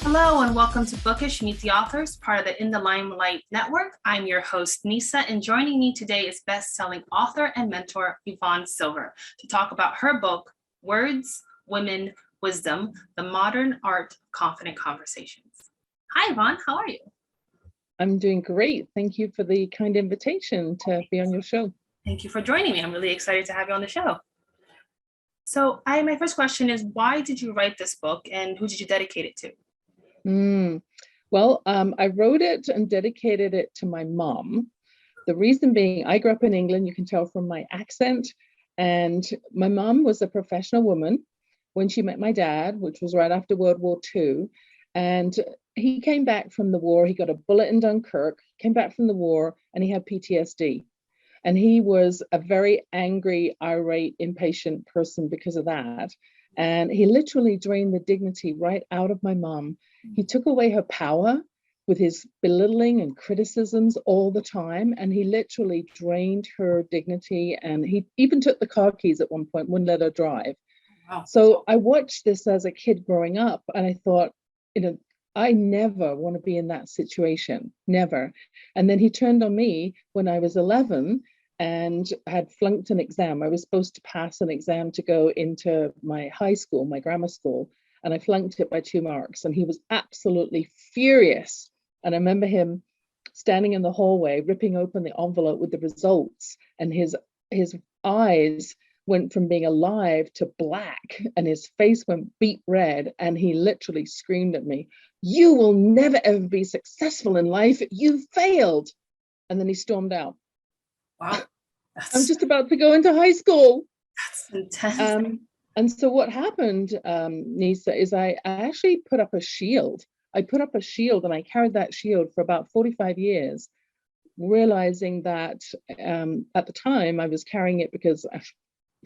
Hello and welcome to Bookish, Meet the Authors, part of the In the Limelight network. I'm your host, Nyssa, and joining me today is best-selling author and mentor, Yvonne Silver, to talk about her book, Words, Women, Wisdom, The Modern Art of Confident Conversations. Hi, Yvonne. How are you? I'm doing great. Thank you for the kind invitation to be on your show. Thank you for joining me. I'm really excited to have you on the show. So my first question is, why did you write this book and who did you dedicate it to? Well, I wrote it and dedicated it to my mom. The reason being, I grew up in England, you can tell from my accent, and my mom was a professional woman when she met my dad, which was right after World War II. And he came back from the war, he got a bullet in Dunkirk, came back from the war, and he had PTSD. And he was a very angry, irate, impatient person because of that. And he literally drained the dignity right out of my mom. He took away her power with his belittling and criticisms all the time. And he literally drained her dignity. And he even took the car keys at one point, wouldn't let her drive. Wow. So I watched this as a kid growing up, and I thought, I never want to be in that situation, never. And then he turned on me when I was 11 and had flunked an exam. I was supposed to pass an exam to go into my high school, my grammar school, and I flunked it by 2 marks. And he was absolutely furious. And I remember him standing in the hallway, ripping open the envelope with the results, and his eyes went from being alive to black, and his face went beet red, and he literally screamed at me, "You will never ever be successful in life. You failed." And then he stormed out. Wow. I'm just about to go into high school. That's intense. And so what happened, Nyssa, is I actually put up a shield. I put up a shield, and I carried that shield for about 45 years, realizing that at the time I was carrying it because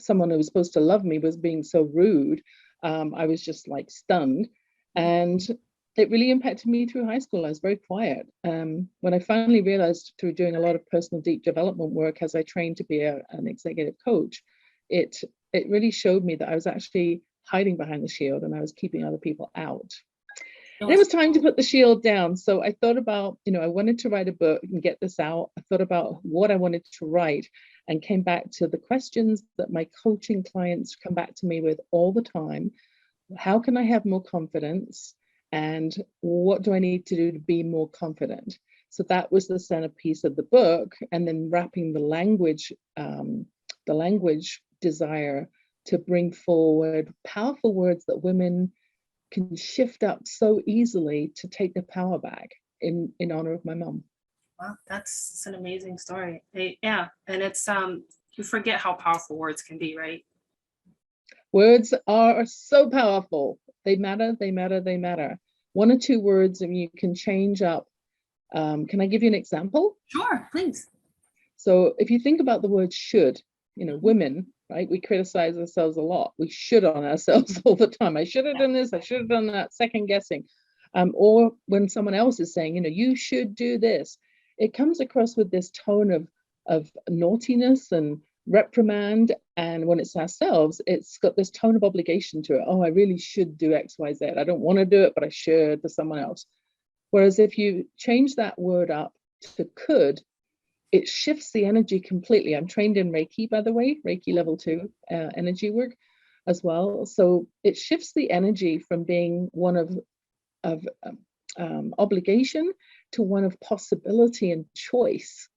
someone who was supposed to love me was being so rude. I was just like stunned. And it really impacted me through high school. I was very quiet. When I finally realized through doing a lot of personal deep development work as I trained to be an executive coach, it really showed me that I was actually hiding behind the shield and I was keeping other people out. And it was time to put the shield down. So I thought about, I wanted to write a book and get this out. I thought about what I wanted to write and came back to the questions that my coaching clients come back to me with all the time. How can I have more confidence? And what do I need to do to be more confident? So that was the centerpiece of the book. And then wrapping the language desire to bring forward powerful words that women can shift up so easily to take the power back in honor of my mom. Wow, that's an amazing story. Yeah, and it's you forget how powerful words can be, right? Words are so powerful. They matter, they matter, they matter. 1 or 2 words and you can change up. Can I give you an example? Sure, please. So if you think about the word should, women, right? We criticize ourselves a lot. We should on ourselves all the time. I should have done this, I should have done that, second guessing. Or when someone else is saying, you should do this, it comes across with this tone of naughtiness and reprimand. And when it's ourselves, it's got this tone of obligation to it. Oh, I really should do X, Y, Z. I don't want to do it, but I should to someone else. Whereas if you change that word up to could, it shifts the energy completely. I'm trained in Reiki, by the way, Reiki level 2 energy work as well. So it shifts the energy from being one of obligation to one of possibility and choice,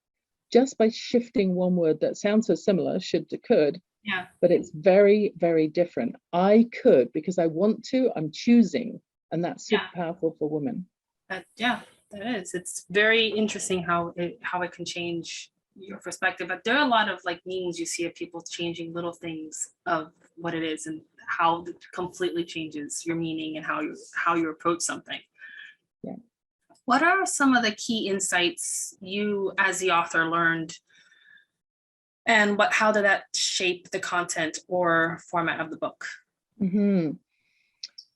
just by shifting one word that sounds so similar, should to could. Yeah. But it's very, very different. I could because I want to, I'm choosing. And that's super powerful for women. That is. It's very interesting how it can change your perspective. But there are a lot of memes you see of people changing little things of what it is and how it completely changes your meaning and how you approach something. Yeah. What are some of the key insights you as the author learned, and how did that shape the content or format of the book?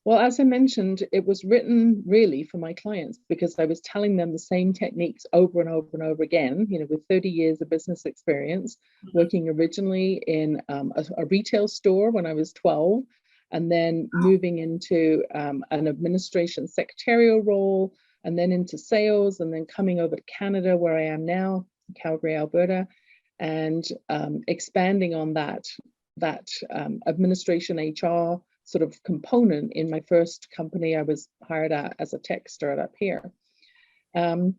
Well, as I mentioned, it was written really for my clients because I was telling them the same techniques over and over and over again, with 30 years of business experience, working originally in a retail store when I was 12, and then moving into an administration secretarial role, and then into sales, and then coming over to Canada, where I am now, Calgary, Alberta, and expanding on that administration HR sort of component in my first company I was hired at as a tech startup here. And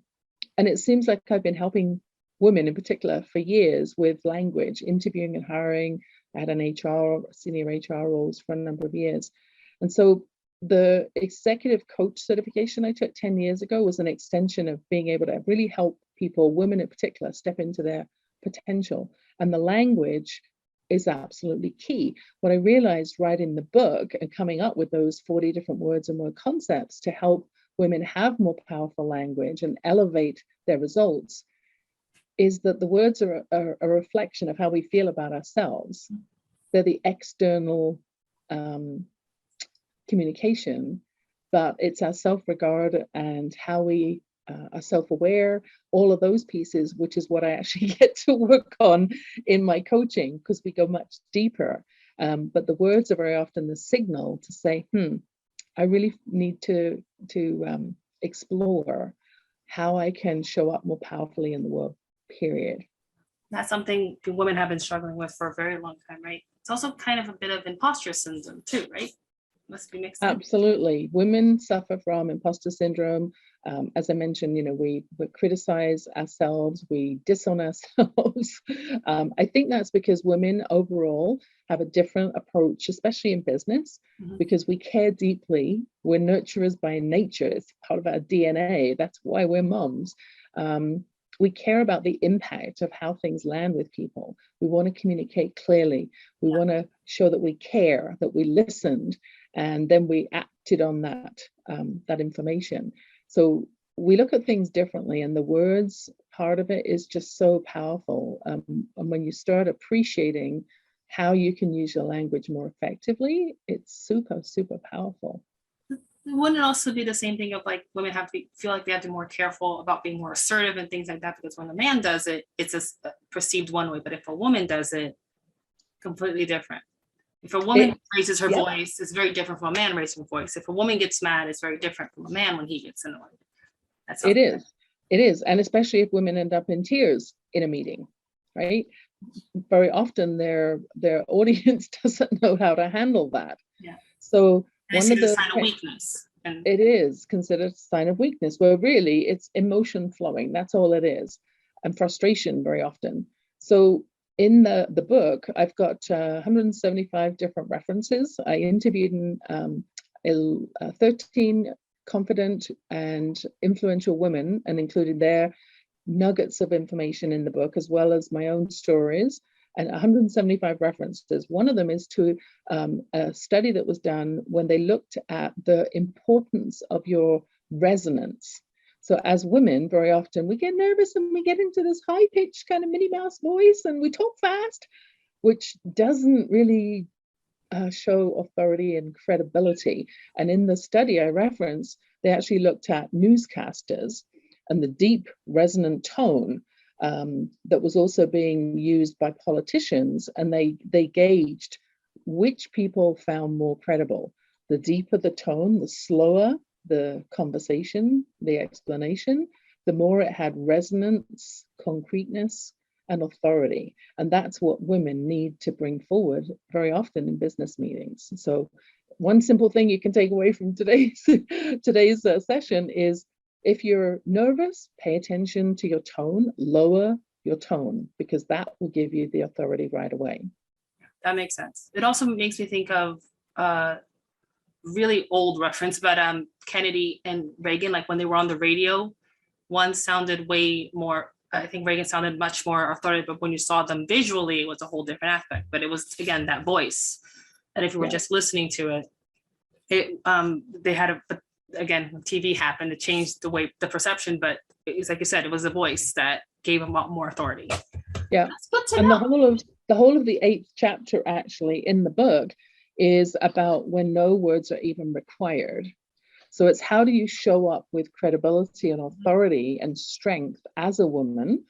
it seems like I've been helping women in particular for years with language, interviewing and hiring. I had an senior HR roles for a number of years. And so the executive coach certification I took 10 years ago was an extension of being able to really help people, women in particular, step into their potential. And the language is absolutely key. What I realized writing the book and coming up with those 40 different words and word concepts to help women have more powerful language and elevate their results is that the words are a reflection of how we feel about ourselves. They're the external communication, but it's our self-regard and how we are self-aware, all of those pieces, which is what I actually get to work on in my coaching, because we go much deeper. But the words are very often the signal to say, I really need to explore how I can show up more powerfully in the world, period. That's something women have been struggling with for a very long time, right? It's also kind of a bit of imposter syndrome too, right? Must be mixed in. Absolutely. Women suffer from imposter syndrome. As I mentioned, we criticize ourselves, we disown ourselves. I think that's because women overall have a different approach, especially in business, because we care deeply. We're nurturers by nature. It's part of our DNA. That's why we're moms. We care about the impact of how things land with people. We want to communicate clearly. We want to show that we care, that we listened, and then we acted on that information. So we look at things differently, and the words part of it is just so powerful. And when you start appreciating how you can use your language more effectively, it's super, super powerful. Wouldn't it also be the same thing of like women have to feel like they have to be more careful about being more assertive and things like that, because when a man does it, it's perceived one way, but if a woman does it, completely different. If a woman raises her voice, it's very different from a man raising a voice. If a woman gets mad, it's very different from a man when he gets annoyed. It is. And especially if women end up in tears in a meeting, right? Very often their audience doesn't know how to handle that. Yeah. So one of the sign of weakness. And it is considered a sign of weakness, where really it's emotion flowing. That's all it is. And frustration very often. So in the book, I've got 175 different references. I interviewed 13 confident and influential women and included their nuggets of information in the book, as well as my own stories, and 175 references. One of them is to a study that was done when they looked at the importance of your resonance. So as women, very often we get nervous and we get into this high-pitched kind of Minnie Mouse voice and we talk fast, which doesn't really show authority and credibility. And in the study I referenced, they actually looked at newscasters and the deep resonant tone that was also being used by politicians, and they gauged which people found more credible. The deeper the tone, the slower the conversation, the explanation, the more it had resonance, concreteness, and authority. And that's what women need to bring forward very often in business meetings. So one simple thing you can take away from today's session is, if you're nervous, pay attention to your tone, lower your tone, because that will give you the authority right away. That makes sense. It also makes me think of really old reference, but Kennedy and Reagan, like when they were on the radio, one sounded way more, I think Reagan sounded much more authoritative, but when you saw them visually, it was a whole different aspect. But it was, again, that voice. And if you were just listening to it, they had again, when TV happened, it changed the perception, but it's like you said, it was a voice that gave them a lot more authority. Yeah. That's good to know. The whole of the 8th chapter actually in the book is about when no words are even required. So it's how do you show up with credibility and authority and strength as a woman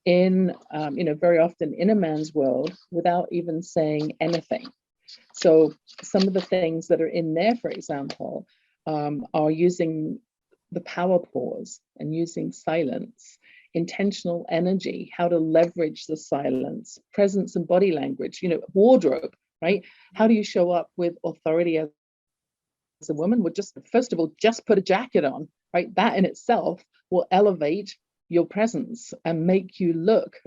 in, very often in a man's world without even saying anything. So some of the things that are in there, for example, are using the power pause and using silence, intentional energy, how to leverage the silence, presence and body language, wardrobe, right? How do you show up with authority as a woman? Well, just first of all, just put a jacket on, right? That in itself will elevate your presence and make you look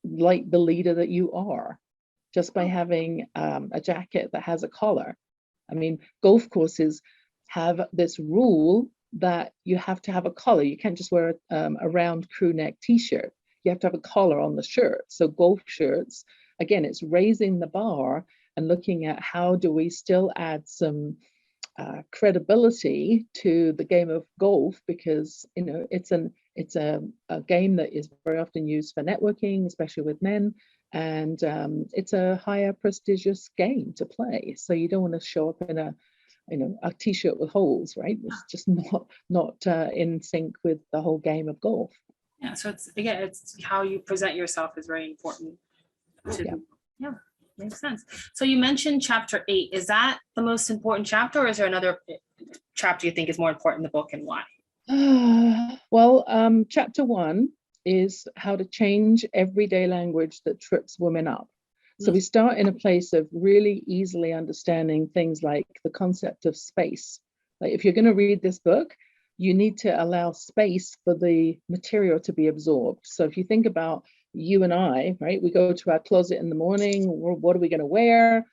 like the leader that you are, just by having a jacket that has a collar. I mean, golf courses have this rule that you have to have a collar. You can't just wear a round crew neck t-shirt. You have to have a collar on the shirt. So golf shirts, again, it's raising the bar and looking at how do we still add some credibility to the game of golf, because it's a game that is very often used for networking, especially with men, and it's a higher prestigious game to play. So you don't want to show up in a t-shirt with holes, right? It's just not in sync with the whole game of golf. Yeah, so it's how you present yourself is very important. Yeah, makes sense. So you mentioned chapter 8. Is that the most important chapter, or is there another chapter you think is more important in the book, and why? Well, chapter 1 is how to change everyday language that trips women up. So we start in a place of really easily understanding things like the concept of space. Like, if you're going to read this book, you need to allow space for the material to be absorbed. So if you think about you and I, right, we go to our closet in the morning, what are we going to wear?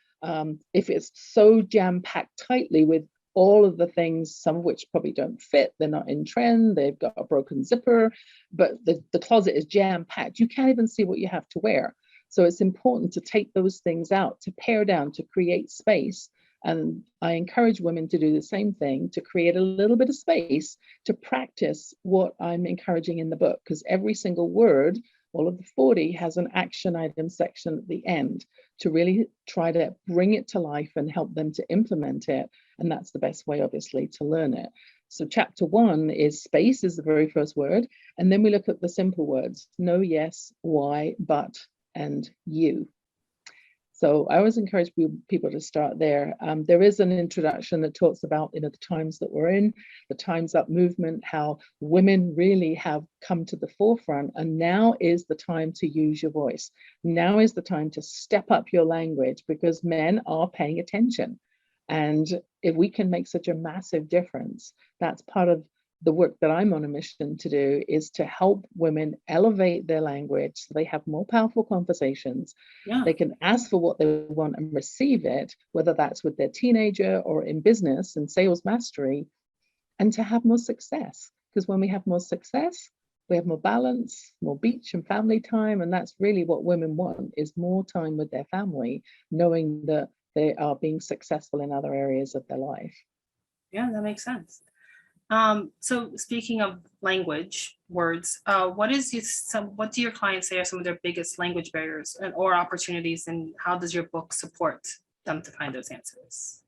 If it's so jam-packed tightly with all of the things, some of which probably don't fit, they're not in trend, they've got a broken zipper, but the closet is jam-packed, you can't even see what you have to wear. So it's important to take those things out, to pare down, to create space. And I encourage women to do the same thing, to create a little bit of space to practice what I'm encouraging in the book, because every single word, all of the 40, has an action item section at the end to really try to bring it to life and help them to implement it. And that's the best way, obviously, to learn it. So chapter 1 is space, is the very first word. And then we look at the simple words: no, yes, why, but, and you. So I always encourage people to start there. There is an introduction that talks about the times that we're in, the Time's Up movement, how women really have come to the forefront, and now is the time to use your voice. Now is the time to step up your language, because men are paying attention. And if we can make such a massive difference, that's part of the work that I'm on a mission to do, is to help women elevate their language so they have more powerful conversations. Yeah. They can ask for what they want and receive it, whether that's with their teenager or in business and sales mastery, and to have more success. Because when we have more success, we have more balance, more beach and family time. And that's really what women want, is more time with their family, knowing that they are being successful in other areas of their life. Yeah, that makes sense. So speaking of language, words, what do your clients say are some of their biggest language barriers or opportunities, and how does your book support them to find those answers?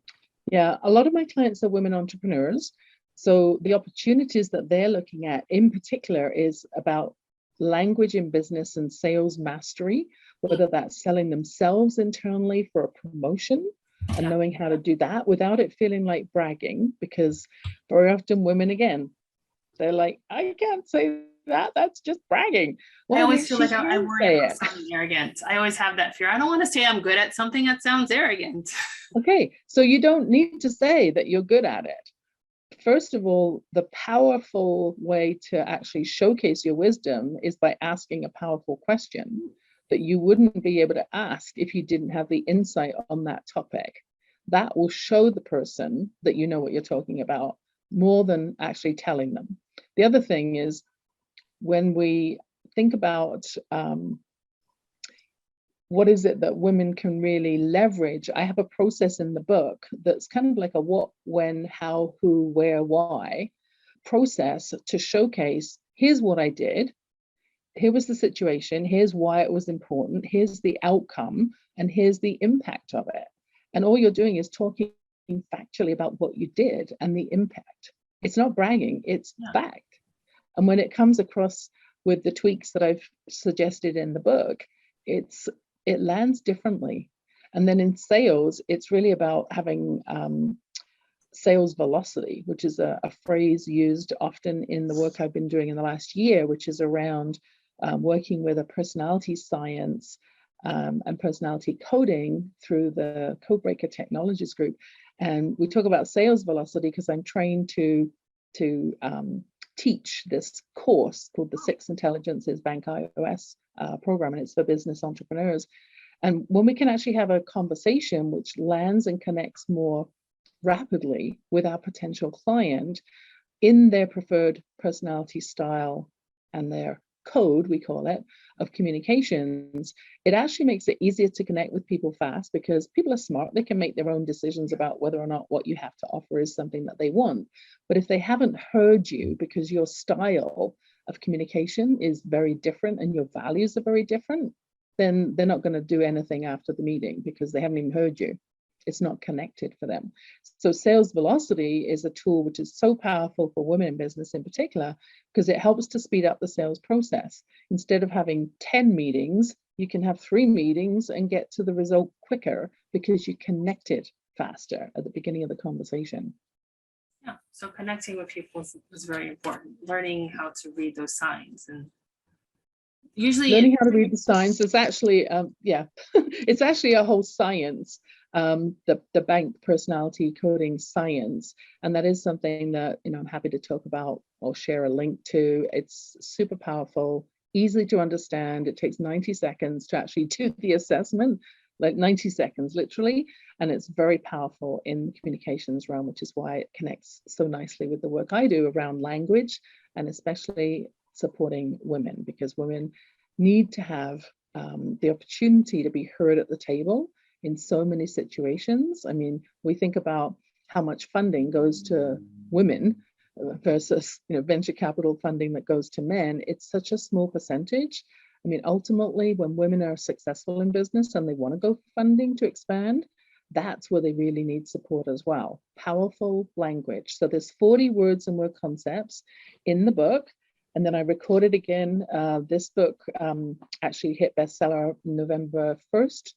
Yeah, a lot of my clients are women entrepreneurs. So the opportunities that they're looking at in particular is about language in business and sales mastery, whether that's selling themselves internally for a promotion, and knowing how to do that without it feeling like bragging, because very often women, again, they're like, I can't say that, that's just bragging. Well, I always feel like I worry about sounding arrogant. I always have that fear. I don't want to say I'm good at something that sounds arrogant. Okay, so you don't need to say that you're good at it. First of all, the powerful way to actually showcase your wisdom is by asking a powerful question that you wouldn't be able to ask if you didn't have the insight on that topic. That will show the person that you know what you're talking about more than actually telling them. The other thing is, when we think about what is it that women can really leverage, I have a process in the book that's kind of like a what, when, how, who, where, why process to showcase, here's what I did, here was the situation, here's why it was important, here's the outcome, and here's the impact of it. And all you're doing is talking factually about what you did and the impact. It's not bragging, it's fact. And when it comes across with the tweaks that I've suggested in the book, it lands differently. And then in sales, it's really about having sales velocity, which is a phrase used often in the work I've been doing in the last year, which is around working with a personality science and personality coding through the Codebreaker Technologies group. And we talk about sales velocity because I'm trained to teach this course called the 6 Intelligences Bank iOS program, and it's for business entrepreneurs. And when we can actually have a conversation which lands and connects more rapidly with our potential client in their preferred personality style and their code, we call it, of communications, it actually makes it easier to connect with people fast because people are smart. They can make their own decisions about whether or not what you have to offer is something that they want. But if they haven't heard you because your style of communication is very different and your values are very different, then they're not going to do anything after the meeting because they haven't even heard you. It's not connected for them. So sales velocity is a tool which is so powerful for women in business in particular, because it helps to speed up the sales process. Instead of having 10 meetings, you can have 3 meetings and get to the result quicker because you connected faster at the beginning of the conversation. Yeah, so connecting with people is very important. Learning how to read those signs, and usually learning how to read the signs is actually it's actually a whole science, the bank personality coding science, and that is something that I'm happy to talk about or share a link to. It's super powerful, easy to understand. It takes 90 seconds to actually do the assessment, like 90 seconds literally, and it's very powerful in the communications realm, which is why it connects so nicely with the work I do around language, and especially supporting women, because women need to have the opportunity to be heard at the table in so many situations. I mean, we think about how much funding goes to women versus venture capital funding that goes to men. It's such a small percentage. I mean, ultimately, when women are successful in business and they want to go for funding to expand, that's where they really need support as well. Powerful language. So there's 40 words and word concepts in the book. And then I recorded again. This book actually hit bestseller November 1st,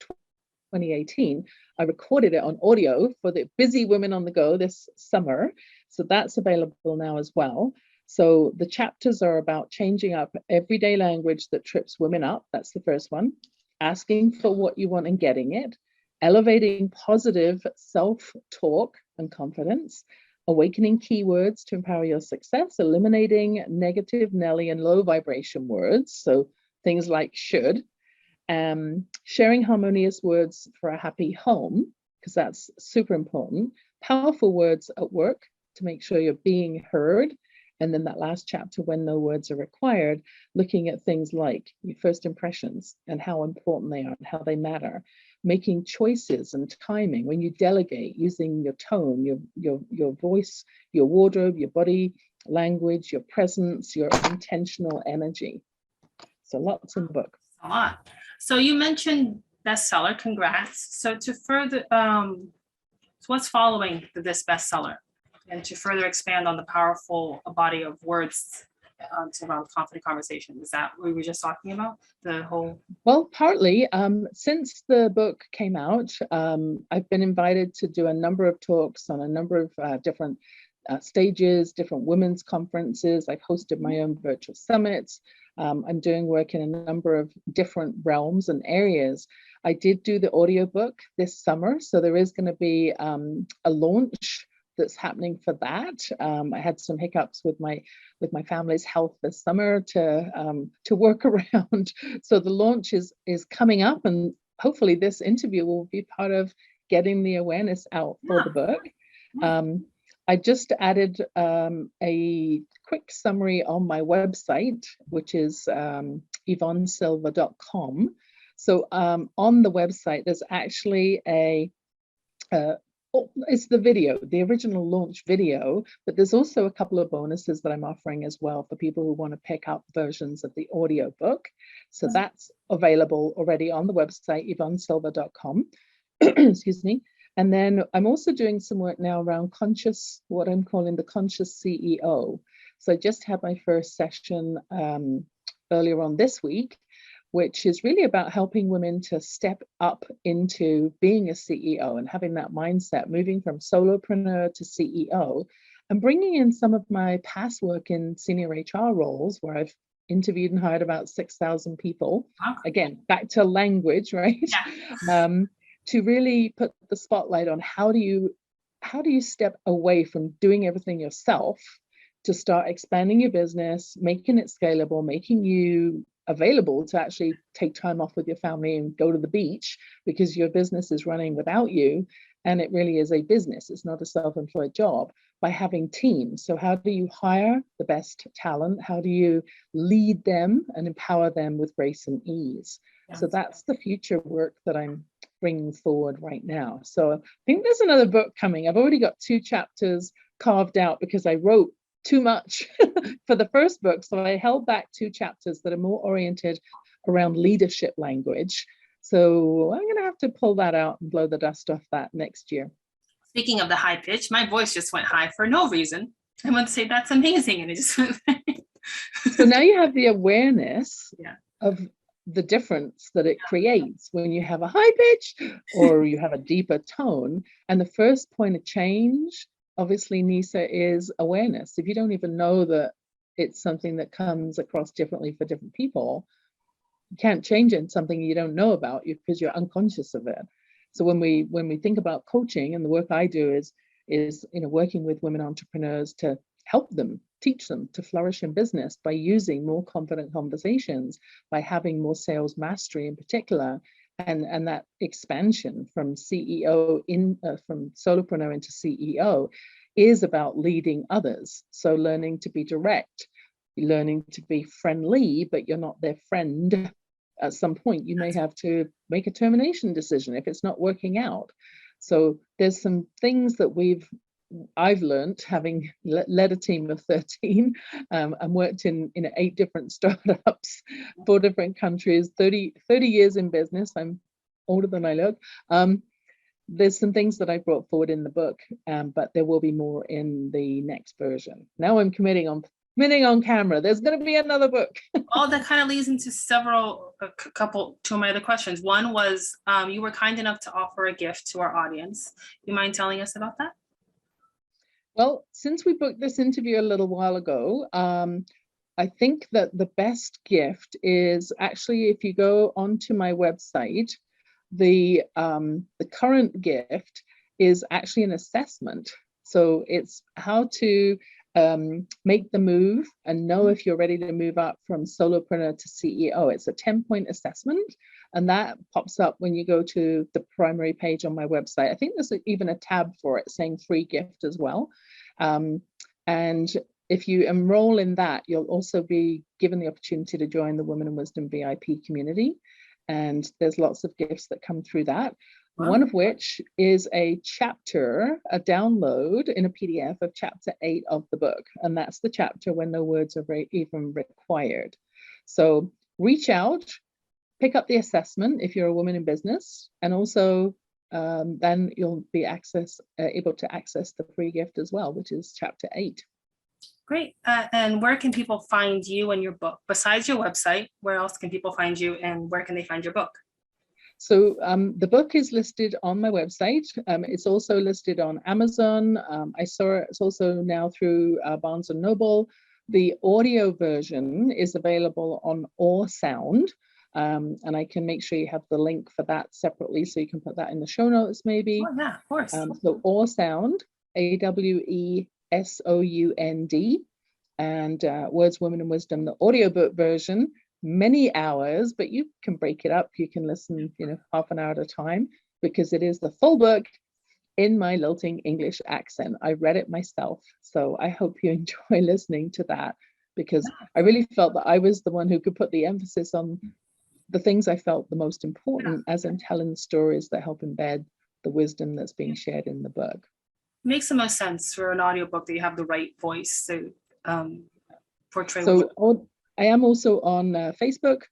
2018. I recorded it on audio for the busy women on the go this summer. So that's available now as well. So the chapters are about changing up everyday language that trips women up. That's the first one. Asking for what you want and getting it. Elevating positive self-talk and confidence. Awakening keywords to empower your success. Eliminating negative, Nelly, and low vibration words. So things like should. Sharing harmonious words for a happy home, because that's super important. Powerful words at work to make sure you're being heard. And then that last chapter, when no words are required, looking at things like your first impressions and how important they are and how they matter. Making choices and timing when you delegate, using your tone, your voice, your wardrobe, your body language, your presence, your intentional energy. So lots in the book. A lot. So you mentioned bestseller. Congrats. So to further, so what's following this bestseller, and to further expand on the powerful body of words around confident conversation? Is that what we were just talking about? The whole. Well, partly. Since the book came out, I've been invited to do a number of talks on a number of different stages, different women's conferences. I've hosted my own virtual summits. I'm doing work in a number of different realms and areas. I did do the audiobook this summer, so there is going to be a launch that's happening for that. I had some hiccups with my family's health this summer to work around. So the launch is coming up, and hopefully this interview will be part of getting the awareness out for the book. I just added a quick summary on my website, which is yvonnesilver.com. So on the website, there's actually it's the video, the original launch video, but there's also a couple of bonuses that I'm offering as well for people who want to pick up versions of the audio book. So that's available already on the website, yvonnesilver.com. Excuse me. And then I'm also doing some work now around what I'm calling the conscious CEO. So I just had my first session earlier on this week which is really about helping women to step up into being a CEO and having that mindset, moving from solopreneur to CEO, and bringing in some of my past work in senior HR roles where I've interviewed and hired about 6,000 people. Wow. Again, back to language, right? Yeah. To really put the spotlight on how do you step away from doing everything yourself to start expanding your business, making it scalable, making you available to actually take time off with your family and go to the beach because your business is running without you. And it really is a business. It's not a self-employed job, by having teams. So how do you hire the best talent? How do you lead them and empower them with grace and ease? Yeah. So that's the future work that I'm bringing forward right now. So I think there's another book coming. I've already got 2 chapters carved out because I wrote too much for the first book. So I held back 2 chapters that are more oriented around leadership language. So I'm going to have to pull that out and blow the dust off that next year. Speaking of the high pitch, my voice just went high for no reason. I want to say that's amazing. And it just went So now you have the awareness of the difference that it creates when you have a high pitch or you have a deeper tone. And the first point of change, obviously, Nyssa, is awareness. If you don't even know that it's something that comes across differently for different people, you can't change it in something you don't know about because you're unconscious of it. So when we think about coaching, and the work I do is working with women entrepreneurs to help them, teach them to flourish in business by using more confident conversations, by having more sales mastery in particular, and that expansion from CEO from solopreneur into CEO is about leading others. So learning to be direct, learning to be friendly, but you're not their friend. At some point, you may have to make a termination decision if it's not working out. So there's some things that I've learned, having led a team of 13 and worked in 8 different startups, 4 different countries, 30 years in business. I'm older than I look. There's some things that I brought forward in the book, but there will be more in the next version. Now I'm committing on camera. There's going to be another book. Well, that kind of leads into two of my other questions. One was, you were kind enough to offer a gift to our audience. You mind telling us about that? Well, since we booked this interview a little while ago, I think that the best gift is actually, if you go onto my website, the current gift is actually an assessment. So it's how to make the move and know if you're ready to move up from solopreneur to CEO. It's a 10-point assessment, and that pops up when you go to the primary page on my website. I think there's even a tab for it saying free gift as well. And if you enroll in that, you'll also be given the opportunity to join the Women in Wisdom VIP community. And there's lots of gifts that come through that. Wow. One of which is a download in a PDF of chapter 8 of the book. And that's the chapter when no words are even required. So reach out, pick up the assessment if you're a woman in business, and also then you'll be able to access the free gift as well, which is chapter 8. Great. And where can people find you and your book? Besides your website, where else can people find you, and where can they find your book? So the book is listed on my website. It's also listed on Amazon. I saw it's also now through Barnes & Noble. The audio version is available on Sound. And I can make sure you have the link for that separately, so you can put that in the show notes maybe. Oh, yeah, of course. So Sound, AWESOUND, and Words, Women and Wisdom, the audiobook version, many hours, but you can break it up. You can listen, half an hour at a time, because it is the full book in my lilting English accent. I read it myself, so I hope you enjoy listening to that, because I really felt that I was the one who could put the emphasis on the things I felt the most important, as I'm telling stories that help embed the wisdom that's being shared in the book. Makes the most sense for an audiobook that you have the right voice to portray. So I am also on Facebook,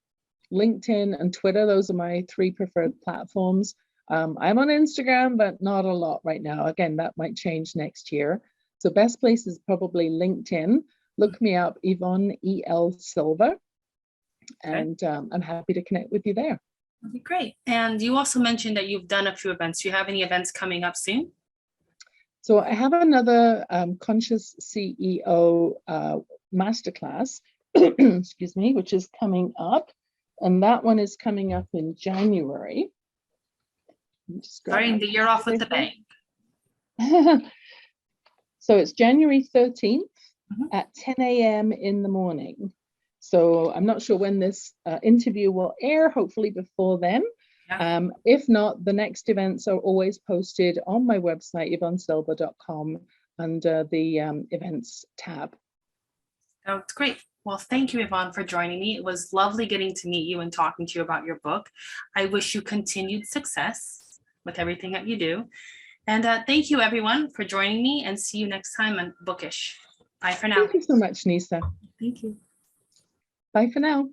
LinkedIn, and Twitter. Those are my 3 preferred platforms. I'm on Instagram, but not a lot right now. Again, that might change next year. So best place is probably LinkedIn. Look me up, Yvonne E.L. Silver. And I'm happy to connect with you there. That'd be great. And you also mentioned that you've done a few events. Do you have any events coming up soon? So I have another Conscious CEO masterclass, excuse me, which is coming up. And that one is coming up in January. Starting the year off with a bang. So it's January 13th at 10 a.m. in the morning. So I'm not sure when this interview will air, hopefully before then. Yeah. If not, the next events are always posted on my website, yvonnesilver.com, under the events tab. Oh, it's great. Well, thank you, Yvonne, for joining me. It was lovely getting to meet you and talking to you about your book. I wish you continued success with everything that you do. And thank you, everyone, for joining me, and see you next time on Bookish. Bye for now. Thank you so much, Nyssa. Thank you. Bye for now.